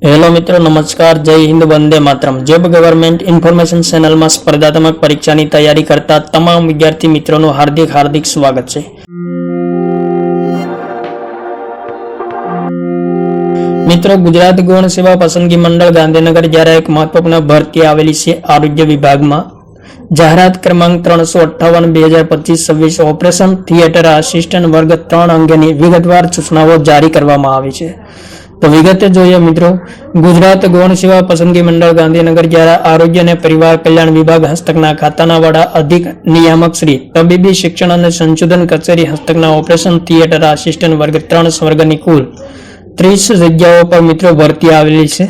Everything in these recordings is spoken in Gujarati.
हेलो मित्रों, नमस्कार। जय हिंद, वंदे मातरम। जब गवर्नमेंट इन्फॉर्मेशन चैनल में स्पर्धात्मक परीक्षा की तैयारी करता तमाम विद्यार्थी मित्रों हार्दिक स्वागत है। मित्रों, गुजरात गौण सेवा पसंदगी मंडल गांधीनगर द्वारा एक महत्वपूर्ण भर्ती आवेली है। आरोग्य विभाग में जाहरात क्रमांक 358/2025-26 ऑपरेशन थिएटर असिस्टंट वर्ग 3 अंगेनी विगतवार सूचनाओं जारी करवामां आवी छे। तो विगते जोईए मित्रों, गुजरात गौण सेवा पसंदगी मंडल गांधीनगर द्वारा आरोग्य और परिवार कल्याण विभाग हस्तकना खाताना वड़ा अधिक नियामक श्री तबीबी शिक्षण और संशोधन कचेरी हस्तकना ऑपरेशन थिएटर असिस्टंट वर्ग 3 वर्गनी कुल 30 जग्याओं पर मित्रों भर्ती आवेली है।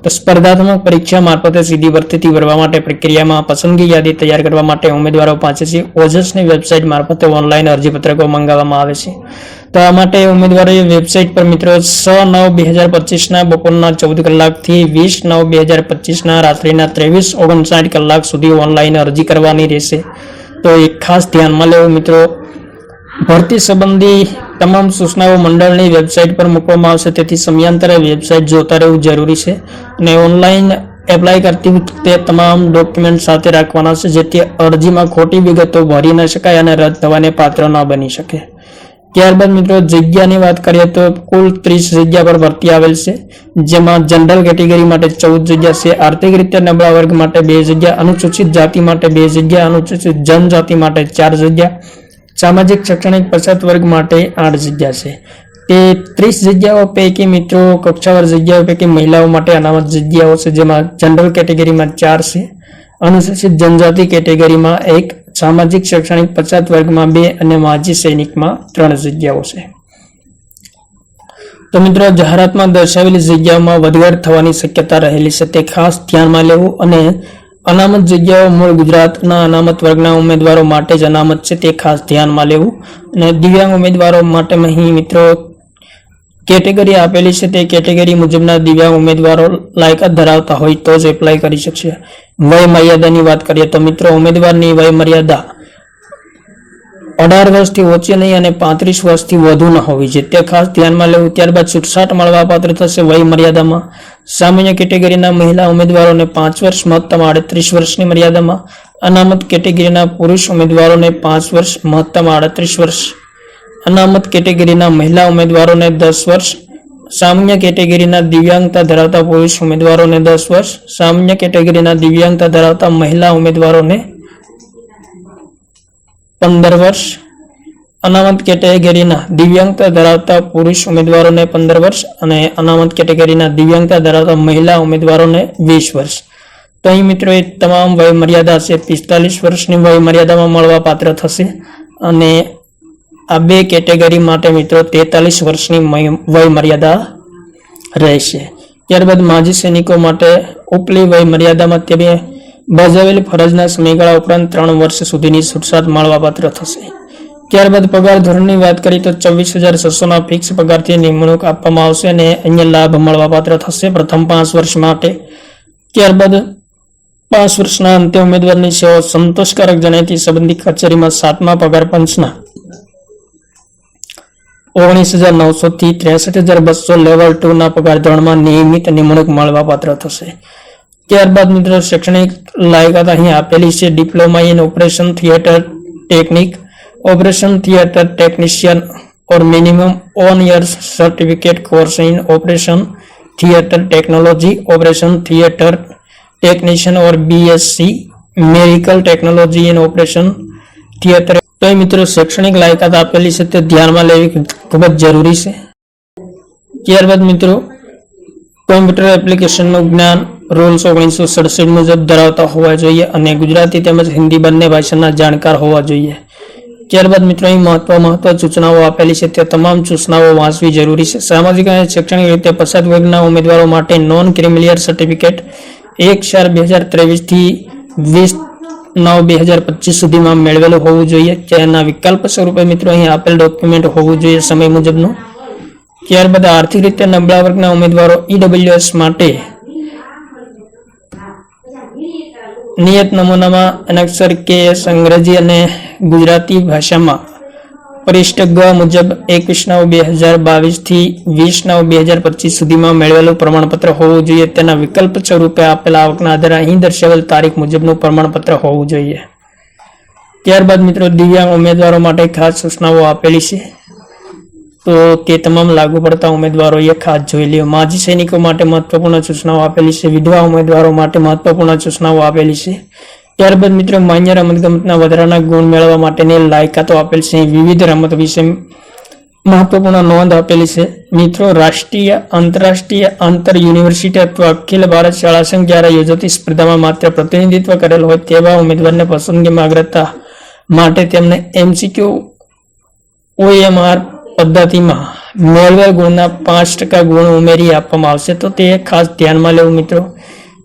तो स्पर्धात्मक परीक्षा मार्फते सीधी भर्ती भरवा माटे प्रक्रिया में पसंदगी यादी तैयार करवा माटे उम्मीदवारों पासेथी ओजसनी वेबसाइट मार्फते ऑनलाइन अरजीपत्रको मंगाववामां आवे छे। तो आ माटे उम्मीदवारोए वेबसाइट पर मित्रों 6/9/2025 ना बपोરના 14 કલાકથી 20/9/2025 ના રાત્રિના 23:59 કલાક સુધી ઓનલાइन અરજી કરવાની રહેશે। તો એક ખાસ ધ્યાનમાં લેવું मित्रों, भर्ती संबंधी तमाम सूचनाओं मंडल की वेबसाइट पर मूकवामां आवशे, तेथी समयांतरे वेबसाइट जोता रहेवुं जरूरी है। ने ऑनलाइन एप्लाय करती वखते तमाम डॉक्यूमेंट साथे राखवाना छे, जेथी अरजी में खोटी विगतो भरी न शकाय अने रद्द थवाने पात्र न बनी शके। त्यारबाद मित्रों, जग्यानी बात करिए तो कुल 30 जग्या पर भर्ती आवेल छे, जेमां जनरल केटेगरी माटे 14 जग्या छे, आर्थिक रीते नबळा वर्ग माटे 2 जग्या, अनुसूचित जाति माटे 2 जग्या, अनुसूचित जनजाति माटे 4 जग्या, सामाजिक शैक्षणिक पछात वर्ग माटे 8 जग्या छे। ते 30 जग्याओं पैकी मित्रों कक्षावार जग्याओं पैकी महिलाओं माटे अनामत जग्याओं छे, जेमां जनरल केटेगरी में 4 छे, अनुसूचित जनजाति केटेगरी में 1, सामाजिक शैक्षणिक पछात वर्ग में 2 और माजी सैनिक में 3 जग्याओं छे। तो मित्रों, जाहरात में दर्शावेली जग्याओं में वधघट थवानी शक्यता रहेली छे, ते खास ध्यान में लेवुं। अने अनामत जग्याओं मूळ गुजरातना अनामत वर्गना उम्मीदवारों माटे ज अनामत छे, ते खास ध्यान में लेवुं। अने दिव्यांग उम्मीदवारों माटे अहीं मित्रों केटेगरी आपेली छे, ते केटेगरी मुजबना दिव्यांग उम्मीदवारों लायकात धरावता होय तो ज एप्लाय करी शकशे। वय मर्यादानी वात करीए तो मित्रों उम्मीदवारनी वय मर्यादा 18 वर्षथी ओછી नहीं અને 35 वर्षथी વધુ न होवी જોઈએ, તે ખાસ ધ્યાનમાં લેવું। ત્યારબાદ છૂટછાટ મળવાપાત્ર થશે વય મર્યાદામાં। સામાન્ય કેટેગરીના મહિલા ઉમેદવારોને 5 વર્ષ, મહત્તમ 38 વર્ષની મર્યાદામાં। અનામત કેટેગરીના પુરુષ ઉમેદવારોને 5 વર્ષ, મહત્તમ 38 વર્ષ। અનામત કેટેગરીના મહિલા ઉમેદવારોને 10 વર્ષ। सामान्य केटेगरीना दिव्यांगता धरावता पुरुष उम्मीदवारों 10 वर्ष, सामान्य केटेगरीना दिव्यांगता धरावता महिला उम्मीदवारों 15 वर्ष, अनामत केटेगरीना दिव्यांगता धरावता पुरुष उम्मीदवारों 15 वर्ष और अनामत केटेगरीना दिव्यांगता धरावता महिला उम्मीदवारों 20 वर्ष। तो अहीं मित्रों ए तमाम वय मर्यादा से 45 वर्षनी वय मर्यादा में मळवा पात्र थशे अने आ 2 केटेगरी माटे मित्रों 43 वर्षनी वय मर्यादा रहेशे। त्यारबाद माजी सैनिकों माटे उपली वय मर्यादा में तेमणे बजावेली फरजना समयगाळा उपरांत 3 वर्ष सुधीनी छूटछाट मळवापात्र थशे। त्यारबाद पगार धोरणनी वात करीए तो 24,600 ना फिक्स पगारथी निमणूक आपवामां आवशे अने अन्य लाभ मळवापात्र थशे प्रथम 5 वर्ष माटे। त्यारबाद 5 वर्षना अंते उम्मीदवाરની सेवा संतोषकारक जणायती संबंधित कचेरीमां 7મા पगार पंचना 19,900 થી 63,200 लेवल 2 ना पगार धोरण में नियमित निमणूक मळवापात्र थशे। त्यारबाद मित्रों शैक्षणिक लायकात अहीं आपेली छे। Diploma in operation theatre technique, operation theatre technician और minimum 1 year certificate course in operation theatre technology, operation theatre technician और BSc medical technology in operation theatre. तो मित्रों शैक्षणिक लायकात आपेली है, ते ध्यान में लेवी खूब ज जरूरी है। त्यारबाद मित्रों कम्प्यूटर एप्लिकेशन ज्ञान रूल्स 1967 मुजब धरावता होवा जोईए अने गुजराती तेमज हिंदी बंने भाषाना जाणकार होवा जोईए। त्यारबाद मित्रों महत्व सूचनाओं आपेली है, ते तमाम सूचनाओं वांचवी जरूरी है। सामाजिक और शैक्षणिक रीते पछात वर्गना उम्मीदवारों माटे नॉन क्रिमिलियर सर्टिफिकेट 1/4/2023 थी 20/9/2025 सुधी में मेळवेलो होवुं जोईए। तेना विकल्प स्वरूपे मित्रों अहीं आपेल डॉक्यूमेंट होवुं जोईए समय मुजबनुं। त्यारबाद आर्थिक रीते नबळा वर्गना उम्मीदवारों EWS माटे नियत नमूना में अक्षर KS अंग्रेजी और गुजराती भाषा में પરિશિષ્ટ ગ મુજબ 21/9/2022 થી 20/9/2025 સુધીમાં મેળવેલું પ્રમાણપત્ર હોવું જોઈએ. તેના વિકલ્પ સ્વરૂપે આપેલા આવકના આધારે અહીં દર્શાવેલ તારીખ મુજબનું પ્રમાણપત્ર હોવું જોઈએ. ત્યારબાદ મિત્રો દિવ્યાંગ ઉમેદવારો માટે ખાસ સૂચનાઓ આપેલી છે, તો તે તમામ લાગુ પડતા ઉમેદવારોએ ખાસ જોઈ લ્યો. માજી સૈનિકો માટે મહત્વપૂર્ણ સૂચનાઓ આપેલી છે. વિધવા ઉમેદવારો માટે મહત્વપૂર્ણ સૂચનાઓ આપેલી છે. ત્યારબાદ મિત્રો માન્ય રમતગમતના વધારાના ગુણ મેળવવા માટેની લાયકાતો આપેલ છે. વિવિધ રમત વિશે મહત્વપૂર્ણ નોંધ આપેલી છે. મિત્રો રાષ્ટ્રીય, આંતરરાષ્ટ્રીય, આંતર યુનિવર્સિટી અથવા અખિલ ભારત શાળા સંઘ દ્વારા યોજાતી સ્પર્ધામાં માત્ર પ્રતિનિધિત્વ કરેલ હોય તેવા ઉમેદવારને પસંદગીમાં અગ્રતા માટે તેમને MCQ OMR પદ્ધતિમાં મેળવેલ ગુણના 5% ગુણ ઉમેરી આપવામાં આવશે, તો તે ખાસ ધ્યાનમાં લેવું મિત્રો.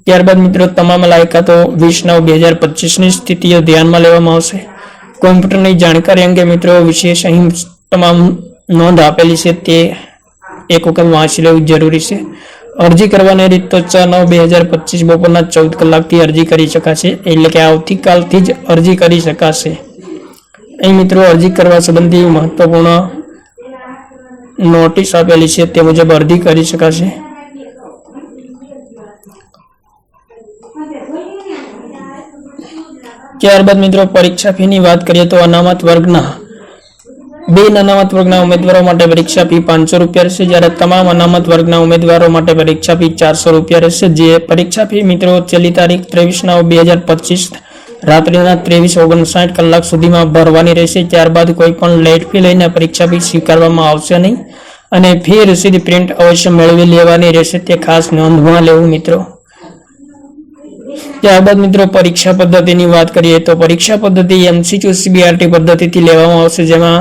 ત્યારબાદ મિત્રો તમામ લાયકાતો 20/9/2025 ની સ્થિતિઓ ધ્યાનમાં લેવામાં આવશે. કોમ્પ્યુટરની જાણકારી અંગે મિત્રો વિશેષ અહીં તમામ નોંધ આપેલી છે, તે એક વખત વાંચી લેવું જરૂરી છે. અરજી કરવાની રીત તો 4/9/2025 બપોરના 14 કલાકથી અરજી કરી શકાશે, એટલે કે આવતીકાલથી જ અરજી કરી શકાશે. અહીં મિત્રો અરજી કરવા સંબંધી મહત્વપૂર્ણ નોટિસ આપેલી છે, તે મુજબ અરજી કરી શકાશે. ત્યારબાદ મિત્રો પરીક્ષા ફીની વાત કરીએ તો અનામત વર્ગના ઉમેદવારો માટે પરીક્ષા ફી 500 રૂપિયા રહેશે, જ્યારે તમામ અનામત વર્ગના ઉમેદવારો માટે પરીક્ષા ફી 400 રૂપિયા રહેશે. જે પરીક્ષા ફી મિત્રો છેલ્લી તારીખ 23/9/2025 રાત્રિના 23:59 કલાક સુધીમાં ભરવાની રહેશે. ત્યારબાદ કોઈ પણ લેટ ફી લઈને પરીક્ષા ફી સ્વીકારવામાં આવશે નહીં અને ફી રસીદ પ્રિન્ટ અવશ્ય મેળવી લેવાની રહેશે, તે ખાસ નોંધમાં લેવું મિત્રો. ત્યારબાદ મિત્રો પરીક્ષા પદ્ધતિની વાત કરીએ તો પરીક્ષા પદ્ધતિ MCQ CBRT પદ્ધતિથી લેવામાં આવશે, જેમાં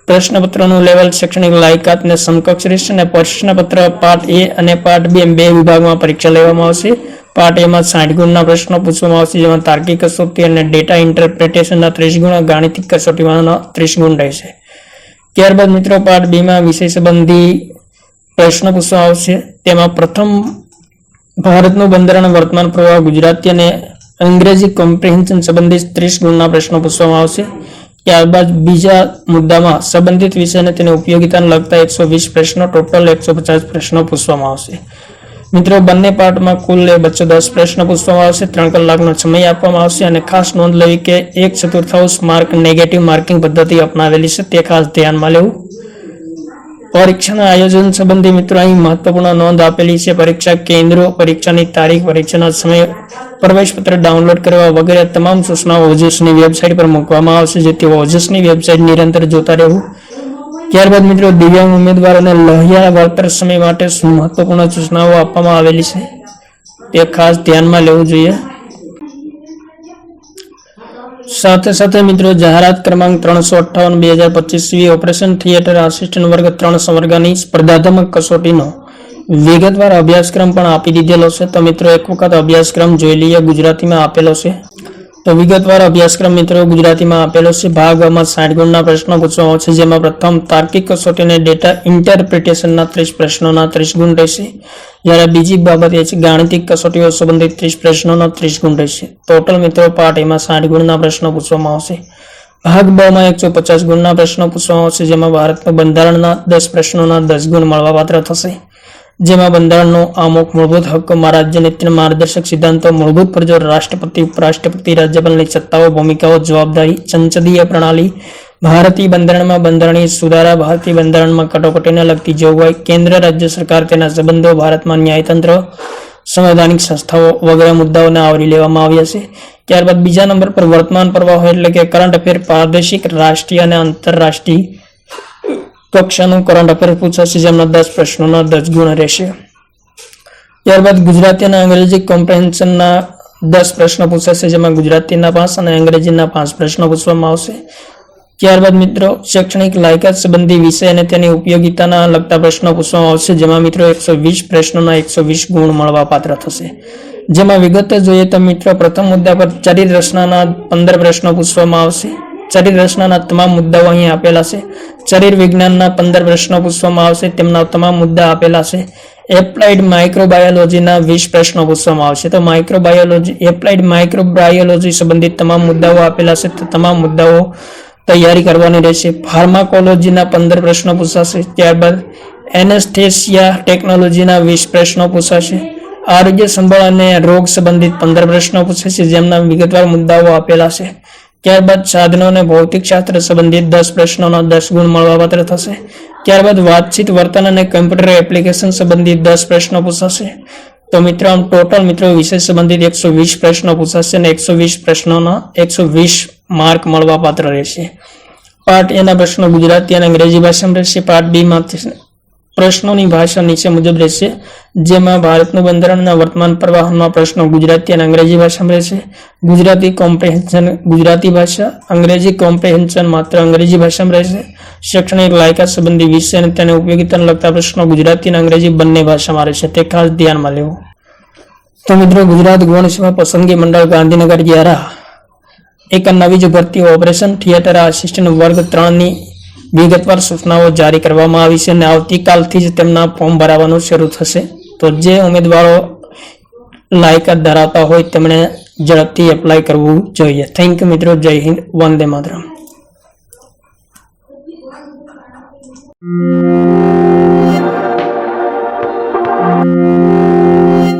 પ્રશ્નપત્રનું લેવલ શૈક્ષણિક લાયકાત ને સમકક્ષ રહેશે અને પ્રશ્નપત્ર પાર્ટ A અને પાર્ટ B એમ 2 વિભાગમાં પરીક્ષા લેવામાં આવશે. પાર્ટ A માં 60 ગુણના પ્રશ્નો પૂછવામાં આવશે, જેમાં તાર્કિક કસોટી અને ડેટા ઇન્ટરપ્રિટેશનના 30 ગુણ, ગાણિતિક કસોટીમાં 30 ગુણ રહેશે. ત્યારબાદ મિત્રો પાર્ટ B માં વિષય સંબંધી પ્રશ્નો પૂછવામાં આવશે. તેમાં પ્રથમ ભારતનું બંધારણ, વર્તમાન પ્રવાહ, ગુજરાતી અને અંગ્રેજી કોમ્પ્રિહેન્શન સંબંધિત 30 ગુણના પ્રશ્નો પૂછવામાં આવશે. ત્યારબાદ બીજા મુદ્દામાં સંબંધિત વિષય અને તેની ઉપયોગિતાને લગતા 120 પ્રશ્નો, ટોટલ 150 પ્રશ્નો પૂછવામાં આવશે. મિત્રો બંને પાર્ટમાં કુલ 210 પ્રશ્નો પૂછવામાં આવશે. 3 કલાકનો સમય આપવામાં આવશે અને ખાસ નોંધ લેવી કે 1/4 માર્ક નેગેટિવ માર્કિંગ પદ્ધતિ અપનાવેલી છે, તે ખાસ ધ્યાનમાં લેવું. પરીક્ષાના આયોજન સંબંધી મિત્રો અહીં મહત્વપૂર્ણ નોંધ આપેલી છે. પરીક્ષા કેન્દ્રો, પરીક્ષાની તારીખ, પરીક્ષાના સમય, પ્રવેશપત્ર ડાઉનલોડ કરવા વગેરે તમામ સૂચનાઓ ઓજસની વેબસાઇટ પર મૂકવામાં આવશે, જેથી ઓજસની વેબસાઇટ નિરંતર જોતા રહેવું. ત્યારબાદ મિત્રો દિવ્યાંગ ઉમેદવારોને લહ્યા વળતર સમય માટે મહત્વપૂર્ણ સૂચનાઓ આપવામાં આવેલી છે, તે ખાસ ધ્યાનમાં લેવું જોઈએ. સાથે સાથે મિત્રો જાહેરાત ક્રમાંક 358/2025 ઓપરેશન થિયેટર આસિસ્ટન્ટ વર્ગ 3 સંવર્ગની સ્પર્ધાત્મક કસોટીનો વિગતવાર અભ્યાસક્રમ પણ આપી દીધેલો છે. તો મિત્રો એક વખત અભ્યાસક્રમ જોઈ લઈએ. ગુજરાતીમાં આપેલો છે, તો વિગતવાર અભ્યાસક્રમ મિત્રો ગુજરાતીમાં આપેલો છે. ભાગ A માં 60 ગુણના પ્રશ્નો પૂછવામાં આવશે, જેમાં પ્રથમ તાર્કિક કસોટી અને ડેટા ઇન્ટરપ્રિટેશનના 30 પ્રશ્નોના 30 ગુણ રહેશે, જ્યારે બીજી બાબત એ છે ગાણિતિક કસોટીઓ સંબંધિત 30 પ્રશ્નોના 30 ગુણ રહેશે. ટોટલ મિત્રો પાર્ટ A માં 60 ગુણના પ્રશ્નો પૂછવામાં આવશે. ભાગ B માં 150 ગુણના પ્રશ્નો પૂછવામાં આવશે, જેમાં ભારતનું બંધારણના 10 પ્રશ્નોના 10 ગુણ મળવાપાત્ર થશે, જેમાં બંધારણનો આમુખ, મૂળભૂત હક્કોમાં રાજ્યનીતિના માર્ગદર્શક સિદ્ધાંતો, મૂળભૂત ફરજો, રાષ્ટ્રપતિ, ઉપરાષ્ટ્રપતિ, રાજ્યપાલની સત્તાઓ, ભૂમિકાઓ, જવાબદારી, સંસદીય પ્રણાલી, ભારતીય બંધારણમાં બંધારણીય સુધારા, ભારતીય બંધારણમાં કટોકટીને લગતી જોગવાઈ, કેન્દ્ર રાજ્ય સરકાર તેના સંબંધો, ભારતમાં ન્યાયતંત્ર, સંવૈધાનિક સંસ્થાઓ વગેરે મુદ્દાઓને આવરી લેવામાં આવ્યા છે. ત્યારબાદ બીજા નંબર પર વર્તમાન પ્રવાહો એટલે કે કરંટ અફેર, પ્રાદેશિક, રાષ્ટ્રીય અને આંતરરાષ્ટ્રીય કક્ષાનું કરંટ અફેર પૂછાશે, જેમના 10 પ્રશ્નોના 10 ગુણ રહેશે. ત્યારબાદ ગુજરાતી અને અંગ્રેજી કોમ્પ્રિહેન્શનના 10 પ્રશ્નો પૂછાશે, જેમાં ગુજરાતીના 5 અને અંગ્રેજીના 5 પ્રશ્નો પૂછવામાં આવશે. ત્યારબાદ મિત્રો શૈક્ષણિક લાયકાત સંબંધી વિષય અને તેની ઉપયોગિતાના લગતા પ્રશ્નો પૂછવામાં આવશે, જેમાં મિત્રો 120 પ્રશ્નોના 120 ગુણ મળવાપાત્ર થશે. જેમાં વિગત જોઈએ તો મિત્રો પ્રથમ મુદ્દા પર ચરિત્ર રચનાના 15 પ્રશ્નો પૂછવામાં આવશે. ચરિત્ર રચનાના તમામ મુદ્દાઓ અહીં આપેલા છે. શરીર વિજ્ઞાનના 15 પ્રશ્નો પૂછવામાં આવશે, તેમના તમામ મુદ્દા આપેલા છે. એપ્લાઇડ માઇક્રોબાયોલોજીના 20 પ્રશ્નો પૂછવામાં આવશે. તો એપ્લાઇડ માઇક્રોબાયોલોજી સંબંધિત તમામ મુદ્દાઓ આપેલા છે, તમામ મુદ્દાઓ તૈયારી કરવાની રહેશે. ફાર્માકોલોજીના 15 પ્રશ્નો પૂછાશે. ત્યારબાદ એનેસ્થેસિયા ટેકનોલોજીના 20 પ્રશ્નો પૂછાશે. આરોગ્ય સંભાળ અને રોગ સંબંધિત 15 પ્રશ્નો પૂછાશે, જેમના વિગતવાર મુદ્દાઓ આપેલા છે. ત્યારબાદ સાધનો અને ભૌતિક શાસ્ત્ર સંબંધિત 10 પ્રશ્નોના 10 ગુણ મળવાપાત્ર થશે. ત્યારબાદ વાતચીત, વર્તન અને કમ્પ્યુટર એપ્લિકેશન સંબંધિત 10 પ્રશ્નો પૂછાશે. તો મિત્રો આમ ટોટલ મિત્રો વિષય સંબંધિત 120 પ્રશ્નો પૂછાશે અને 120 પ્રશ્નોના 120 માર્ક મળવાપાત્ર રહેશે. પાર્ટ એ ના પ્રશ્નો ગુજરાતી અને અંગ્રેજી ભાષામાં રહેશે. પાર્ટ બી માં પ્રશ્નોની ભાષા નીચે મુજબ રહેશે, જેમાં ભારતનું બંધારણના વર્તમાન પ્રવાહમાં પ્રશ્નો ગુજરાતી અને અંગ્રેજી ભાષામાં રહેશે. ગુજરાતી કોમ્પ્રિહેન્શન ગુજરાતી ભાષા, અંગ્રેજી કોમ્પ્રિહેન્શન માત્ર અંગ્રેજી ભાષામાં રહેશે. શૈક્ષણિક લાયકાત સંબંધી વિષય અને તેને ઉપયોગિતાને લગતા પ્રશ્નો ગુજરાતી અને અંગ્રેજી બંને ભાષામાં રહેશે, તે ખાસ ધ્યાનમાં લેવું. તો મિત્રો, ગુજરાત ગૌણ સેવા પસંદગી મંડળ ગાંધીનગર દ્વારા એક નવી જ ભરતી ઓપરેશન થિયેટર આસિસ્ટન્ટ વર્ગ 3 ની વિગતવાર સૂચનાઓ જારી કરવામાં આવી છે અને આવતીકાલથી જ તેમના ફોર્મ ભરાવાનું શરૂ થશે. તો જે ઉમેદવારો લાયકાત ધરાવતા હોય તેમણે ઝડપથી એપ્લાય કરવું જોઈએ. થેન્ક યુ મિત્રો. જય હિન્દ. વંદે માતરમ.